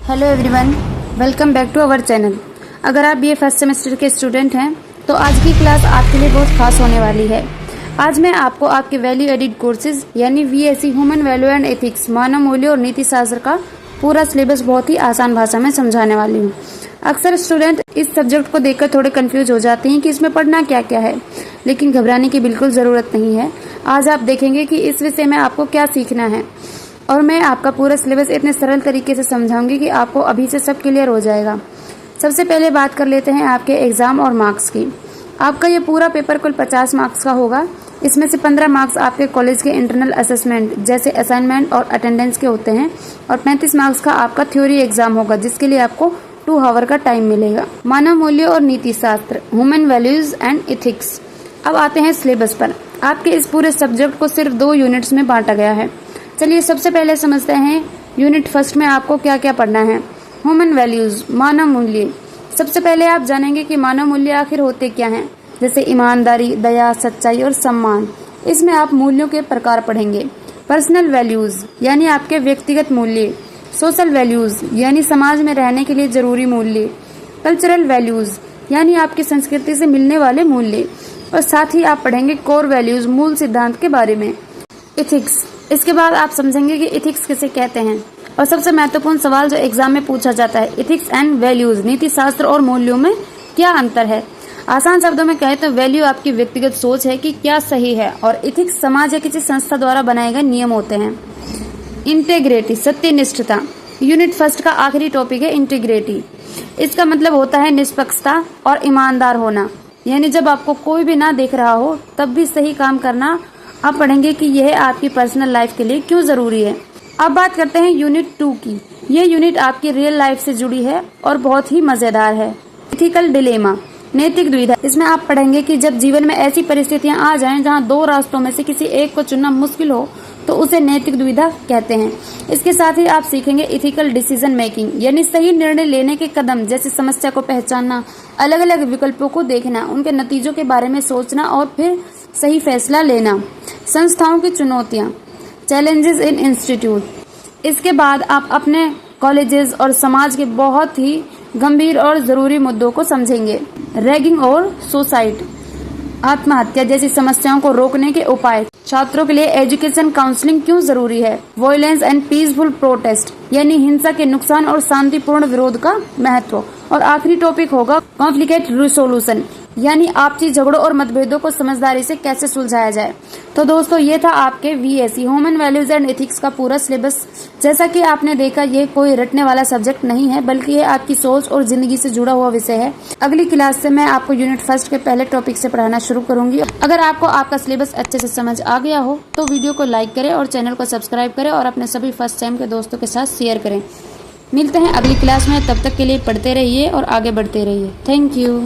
Hello everyone, welcome back to our channel. अगर आप BA first semester के student हैं तो आज की क्लास आपके लिए बहुत खास होने वाली है। आज मैं आपको आपके वैल्यू एडिड कोर्सेज यानी VSC human value and ethics मानव मूल्य और नीति शास्त्र का पूरा सिलेबस बहुत ही आसान भाषा में समझाने वाली हूँ। अक्सर स्टूडेंट इस सब्जेक्ट को देखकर थोड़े कंफ्यूज हो जाते हैं कि इसमें पढ़ना क्या क्या है, लेकिन घबराने की बिल्कुल ज़रूरत नहीं है। आज आप देखेंगे कि इस विषय में आपको क्या सीखना है और मैं आपका पूरा सिलेबस इतने सरल तरीके से समझाऊंगी कि आपको अभी से सब क्लियर हो जाएगा। सबसे पहले बात कर लेते हैं आपके एग्ज़ाम और मार्क्स की। आपका ये पूरा पेपर कुल 50 मार्क्स का होगा। इसमें से 15 मार्क्स आपके कॉलेज के इंटरनल असेसमेंट जैसे असाइनमेंट और अटेंडेंस के होते हैं और 35 मार्क्स का आपका थ्योरी एग्जाम होगा, जिसके लिए आपको 2 आवर का टाइम मिलेगा। मानव मूल्य और नीति शास्त्र, ह्यूमन वैल्यूज एंड एथिक्स। अब आते हैं सिलेबस पर। आपके इस पूरे सब्जेक्ट को सिर्फ 2 यूनिट्स में बांटा गया है। चलिए सबसे पहले समझते हैं यूनिट फर्स्ट में आपको क्या क्या पढ़ना है। ह्यूमन वैल्यूज, मानव मूल्य। सबसे पहले आप जानेंगे कि मानव मूल्य आखिर होते क्या हैं, जैसे ईमानदारी, दया, सच्चाई और सम्मान। इसमें आप मूल्यों के प्रकार पढ़ेंगे। पर्सनल वैल्यूज यानी आपके व्यक्तिगत मूल्य। सोशल वैल्यूज यानी समाज में रहने के लिए जरूरी मूल्य। कल्चरल वैल्यूज यानी आपकी संस्कृति से मिलने वाले मूल्य। और साथ ही आप पढ़ेंगे कोर वैल्यूज, मूल सिद्धांत के बारे में। इथिक्स, इसके बाद आप समझेंगे कि इथिक्स किसे कहते हैं और सबसे महत्वपूर्ण सवाल जो एग्जाम में पूछा जाता है, इथिक्स एंड वैल्यूज, नीति शास्त्र और मूल्यों में क्या अंतर है। आसान शब्दों में कहें तो वैल्यू आपकी व्यक्तिगत सोच है कि क्या सही है और इथिक्स समाज या किसी संस्था द्वारा बनाए गए नियम होते हैं। इंटेग्रिटी, सत्यनिष्ठता। यूनिट फर्स्ट का आखिरी टॉपिक है इंटीग्रिटी। इसका मतलब होता है निष्पक्षता और ईमानदार होना, यानी जब आपको कोई भी ना देख रहा हो तब भी सही काम करना। आप पढ़ेंगे कि यह आपकी पर्सनल लाइफ के लिए क्यों जरूरी है। अब बात करते हैं यूनिट 2 की। यह यूनिट आपकी रियल लाइफ से जुड़ी है और बहुत ही मजेदार है। एथिकल डिलेमा, नैतिक दुविधा। इसमें आप पढ़ेंगे कि जब जीवन में ऐसी परिस्थितियां आ जाएं जहां 2 रास्तों में से किसी एक को चुनना मुश्किल हो तो उसे नैतिक दुविधा कहते हैं। इसके साथ ही आप सीखेंगे इथिकल डिसीजन मेकिंग, यानी सही निर्णय लेने के कदम, जैसे समस्या को पहचानना, अलग अलग विकल्पों को देखना, उनके नतीजों के बारे में सोचना और फिर सही फैसला लेना। संस्थाओं की चुनौतियां, चैलेंजेस इन इंस्टीट्यूट। इसके बाद आप अपने कॉलेजेस और समाज के बहुत ही गंभीर और जरूरी मुद्दों को समझेंगे। रैगिंग और सुसाइड, आत्महत्या जैसी समस्याओं को रोकने के उपाय। छात्रों के लिए एजुकेशन काउंसलिंग क्यों जरूरी है। वॉयलेंस एंड पीसफुल प्रोटेस्ट, यानी हिंसा के नुकसान और शांतिपूर्ण विरोध का महत्व। और आखिरी टॉपिक होगा कॉन्फ्लिक्ट रिसोल्यूशन, यानी आपसी झगड़ों और मतभेदों को समझदारी से कैसे सुलझाया जाए। तो दोस्तों, ये था आपके VSC human values and ethics का पूरा सिलेबस। जैसा कि आपने देखा, ये कोई रटने वाला सब्जेक्ट नहीं है, बल्कि ये आपकी सोच और जिंदगी से जुड़ा हुआ विषय है। अगली क्लास से मैं आपको यूनिट फर्स्ट के पहले टॉपिक से पढ़ाना शुरू करूंगी। अगर आपको आपका सिलेबस अच्छे से समझ आ गया हो तो वीडियो को लाइक करें और चैनल को सब्सक्राइब करें और अपने सभी फर्स्ट टाइम के दोस्तों के साथ शेयर करें। मिलते हैं अगली क्लास में, तब तक के लिए पढ़ते रहिए और आगे बढ़ते रहिए। Thank you.